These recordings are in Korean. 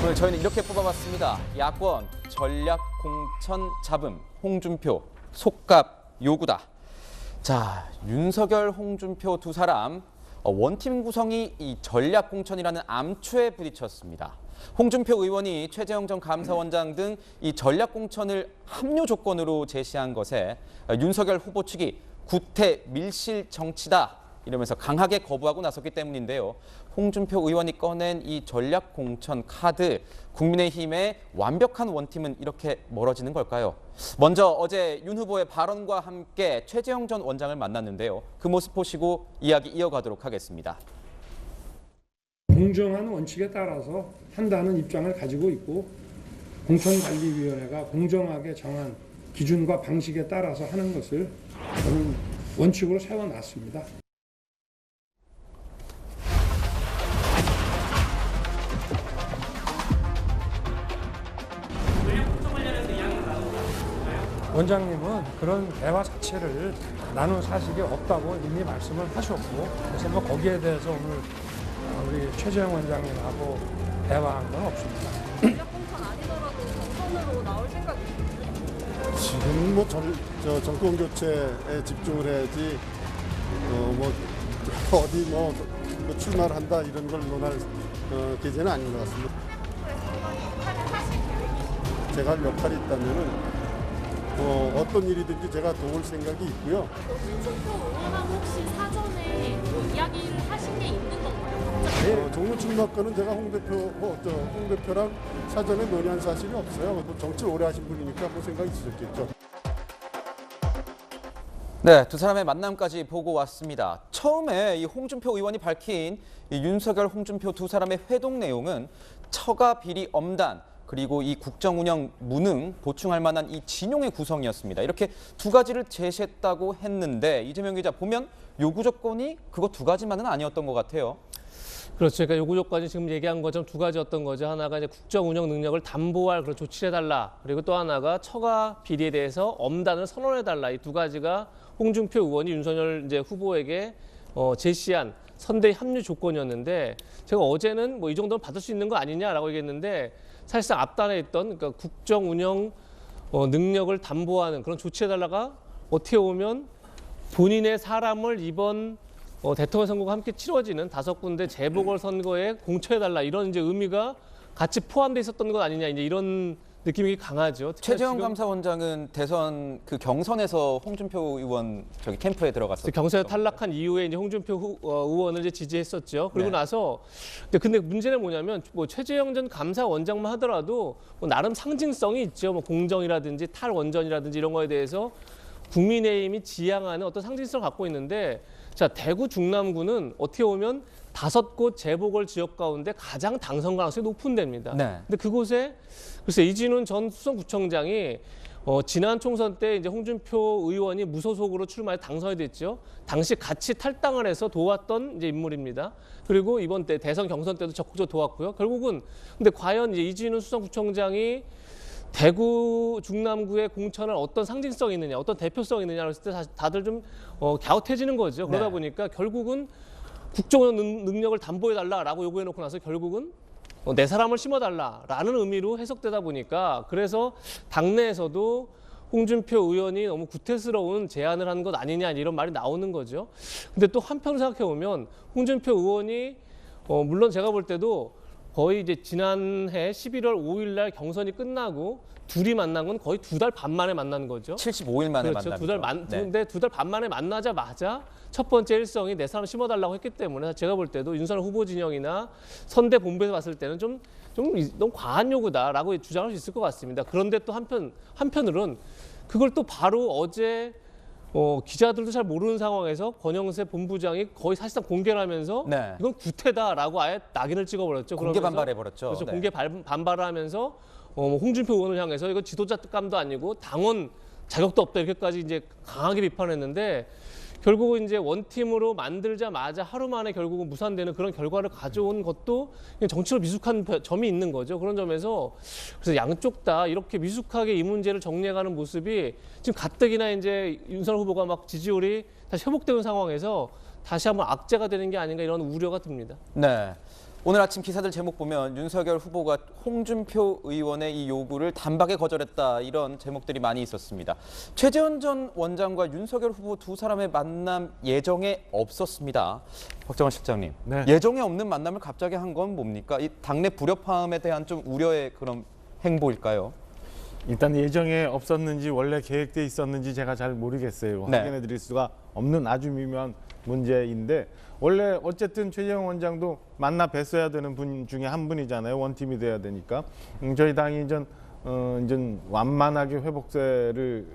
오늘 저희는 이렇게 뽑아봤습니다. 야권, 전략 공천 잡음, 홍준표, 속갑 요구다. 자, 윤석열, 홍준표 두 사람 원팀 구성이 이 전략 공천이라는 암초에 부딪혔습니다. 홍준표 의원이 최재형 전 감사원장 등 이 전략 공천을 합류 조건으로 제시한 것에 윤석열 후보 측이 구태 밀실 정치다 이러면서 강하게 거부하고 나섰기 때문인데요. 홍준표 의원이 꺼낸 이 전략 공천 카드, 국민의힘의 완벽한 원팀은 이렇게 멀어지는 걸까요? 먼저 어제 윤 후보의 발언과 함께 최재형 전 원장을 만났는데요. 그 모습 보시고 이야기 이어가도록 하겠습니다. 공정한 원칙에 따라서 한다는 입장을 가지고 있고 공천관리위원회가 공정하게 정한 기준과 방식에 따라서 하는 것을 저는 원칙으로 세워놨습니다. 원장님은 그런 대화 자체를 나눈 사실이 없다고 이미 말씀을 하셨고, 그래서 뭐 거기에 대해서 오늘 우리 최재형 원장님하고 대화한 건 없습니다. 전략 공천 아니더라도 경선으로 나올 생각이 있으세요? 지금 뭐 정권 교체에 집중을 해야지 어디 출마를 한다 이런 걸 논할 계제는 아닌 것 같습니다. 제가 할 역할이 있다면은 어떤 일이든지 제가 도울 생각이 있고요. 홍준표 의원하고 혹시 사전에 뭐 이야기를 하신 게 있는 건가요? 정무 출마권은 제가 홍 대표랑 사전에 논의한 사실이 없어요. 정치를 오래 하신 분이니까 뭐 생각이 있었겠죠. 네, 두 사람의 만남까지 보고 왔습니다. 처음에 이 홍준표 의원이 밝힌 이 윤석열, 홍준표 두 사람의 회동 내용은 처가 비리 엄단, 그리고 이 국정운영 무능 보충할 만한 이 진용의 구성이었습니다. 이렇게 두 가지를 제시했다고 했는데 이재명 기자 보면 요구 조건이 그거 두 가지만은 아니었던 것 같아요. 그렇죠. 그러니까 요구 조건이 지금 얘기한 것처럼 두 가지였던 거죠. 하나가 이제 국정운영 능력을 담보할 그런 조치를 해달라. 그리고 또 하나가 처가 비리에 대해서 엄단을 선언해달라. 이 두 가지가 홍준표 의원이 윤석열 이제 후보에게 제시한 선대 합류 조건이었는데, 제가 어제는 뭐 이 정도는 받을 수 있는 거 아니냐라고 얘기했는데, 사실상 앞단에 있던 그러니까 국정 운영 능력을 담보하는 그런 조치해달라가 어떻게 보면 본인의 사람을 이번 대통령 선거가 함께 치러지는 5군데 재보궐선거에 공천해달라 이런 이제 의미가 같이 포함돼 있었던 것 아니냐, 이제 이런 느낌이 강하죠. 최재형 감사원장은 대선 그 경선에서 홍준표 의원 캠프에 들어갔었죠. 경선에 탈락한 이후에 이제 홍준표 의원을 이제 지지했었죠. 그리고 네. 나서 근데 문제는 뭐냐면 뭐 최재형 전 감사원장만 하더라도 뭐 나름 상징성이 있죠. 뭐 공정이라든지 탈원전이라든지 이런 거에 대해서 국민의힘이 지향하는 어떤 상징성을 갖고 있는데, 자, 대구 중남구는 어떻게 보면 5곳 재보궐 지역 가운데 가장 당선 가능성이 높은 데입니다. 네. 근데 그곳에 글쎄 이진훈 전 수성구청장이 지난 총선 때 이제 홍준표 의원이 무소속으로 출마해 당선이 됐죠. 당시 같이 탈당을 해서 도왔던 이제 인물입니다. 그리고 이번 때 대선 경선 때도 적극적으로 도왔고요. 결국은 근데 과연 이제 이진훈 수성구청장이 대구 중남구의 공천을 어떤 상징성이 있느냐, 어떤 대표성이 있느냐를 했을 때 다들 좀 갸웃해지는 거죠. 그러다 네. 보니까 결국은 국정운영 능력을 담보해달라라고 요구해놓고 나서 결국은 내 사람을 심어달라라는 의미로 해석되다 보니까, 그래서 당내에서도 홍준표 의원이 너무 구태스러운 제안을 한 것 아니냐 이런 말이 나오는 거죠. 근데 또 한편으로 생각해보면 홍준표 의원이 물론 제가 볼 때도 거의 이제 지난해 11월 5일 날 경선이 끝나고 둘이 만난 건 거의 2달 반 만에 만난 거죠. 75일 만에 그렇죠. 만납니다. 근데 2달 반 만에 만나자마자 첫 번째 일성이 내 사람 심어달라고 했기 때문에 제가 볼 때도 윤석열 후보 진영이나 선대 본부에서 봤을 때는 좀 너무 과한 요구다라고 주장할 수 있을 것 같습니다. 그런데 또 한편으로는 그걸 또 바로 어제 기자들도 잘 모르는 상황에서 권영세 본부장이 거의 사실상 공개를 하면서 네. 이건 구태다라고 아예 낙인을 찍어버렸죠. 공개 그러면서 반발해버렸죠. 그렇죠. 네. 공개 반발을 하면서 홍준표 의원을 향해서 이거 지도자감도 아니고 당원 자격도 없다 이렇게까지 이제 강하게 비판했는데, 결국은 이제 원팀으로 만들자마자 하루 만에 결국은 무산되는 그런 결과를 가져온 것도 그냥 정치로 미숙한 점이 있는 거죠. 그런 점에서 그래서 양쪽 다 이렇게 미숙하게 이 문제를 정리해가는 모습이 지금 가뜩이나 이제 윤석열 후보가 막 지지율이 다시 회복되는 상황에서 다시 한번 악재가 되는 게 아닌가 이런 우려가 듭니다. 네. 오늘 아침 기사들 제목 보면 윤석열 후보가 홍준표 의원의 이 요구를 단박에 거절했다 이런 제목들이 많이 있었습니다. 최재원 전 원장과 윤석열 후보 두 사람의 만남 예정에 없었습니다. 박정원 실장님, 네. 예정에 없는 만남을 갑자기 한 건 뭡니까? 이 당내 불협화음에 대한 좀 우려의 그런 행보일까요? 일단 예정에 없었는지 원래 계획돼 있었는지 제가 잘 모르겠어요. 네. 확인해 드릴 수가 없는 아주 미묘한 문제인데 원래 어쨌든 최재형 원장도 만나 뵀어야 되는 분 중에 한 분이잖아요. 원팀이 돼야 되니까. 저희 당이 이제 완만하게 회복세를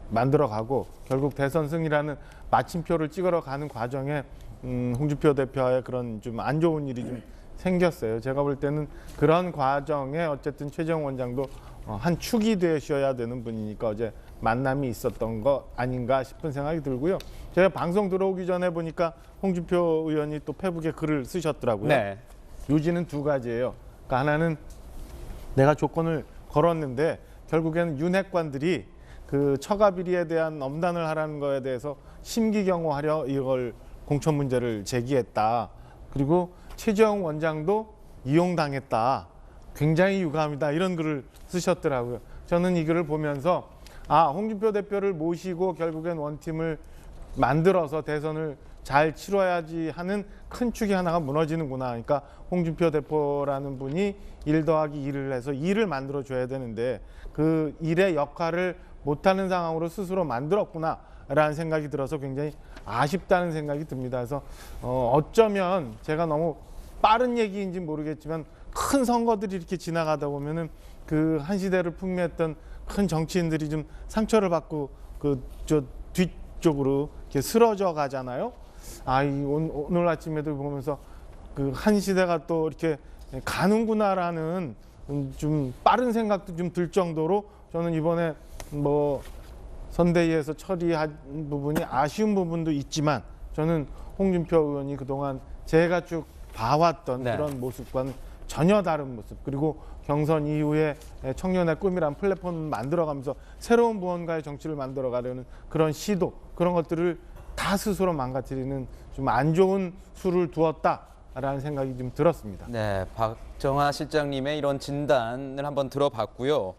만들어가고 결국 대선 승리라는 마침표를 찍으러 가는 과정에 홍준표 대표와의 그런 좀 안 좋은 일이 좀 생겼어요. 제가 볼 때는 그런 과정에 어쨌든 최재형 원장도 한 축이 되셔야 되는 분이니까 어제 만남이 있었던 거 아닌가 싶은 생각이 들고요. 제가 방송 들어오기 전에 보니까 홍준표 의원이 또 페북에 글을 쓰셨더라고요. 네. 요지는 두 가지예요. 그러니까 하나는 내가 조건을 걸었는데 결국에는 윤핵관들이 그 처가 비리에 대한 엄단을 하라는 거에 대해서 심기경호하려 이걸 공천 문제를 제기했다. 그리고 최재형 원장도 이용당했다. 굉장히 유감이다. 이런 글을 쓰셨더라고요. 저는 이 글을 보면서 홍준표 대표를 모시고 결국엔 원팀을 만들어서 대선을 잘 치러야지 하는 큰 축이 하나가 무너지는구나. 그러니까 홍준표 대표라는 분이 1 더하기 2를 해서 2를 만들어줘야 되는데 그 일의 역할을 못하는 상황으로 스스로 만들었구나라는 생각이 들어서 굉장히 아쉽다는 생각이 듭니다. 그래서 어쩌면 제가 너무 빠른 얘기인지 모르겠지만 큰 선거들이 이렇게 지나가다 보면은 그 한 시대를 풍미했던 큰 정치인들이 좀 상처를 받고 저 뒤쪽으로 이렇게 쓰러져 가잖아요. 오늘 아침에도 보면서 그 한 시대가 또 이렇게 가는구나라는 좀 빠른 생각도 좀 들 정도로 저는 이번에 뭐 선대위에서 처리한 부분이 아쉬운 부분도 있지만 저는 홍준표 의원이 그동안 제가 쭉 봐왔던 네. 그런 모습과는 전혀 다른 모습, 그리고 경선 이후에 청년의 꿈이란 플랫폼을 만들어가면서 새로운 무언가의 정치를 만들어가려는 그런 시도, 그런 것들을 다 스스로 망가뜨리는 좀 안 좋은 수를 두었다라는 생각이 좀 들었습니다. 네, 박정하 실장님의 이런 진단을 한번 들어봤고요.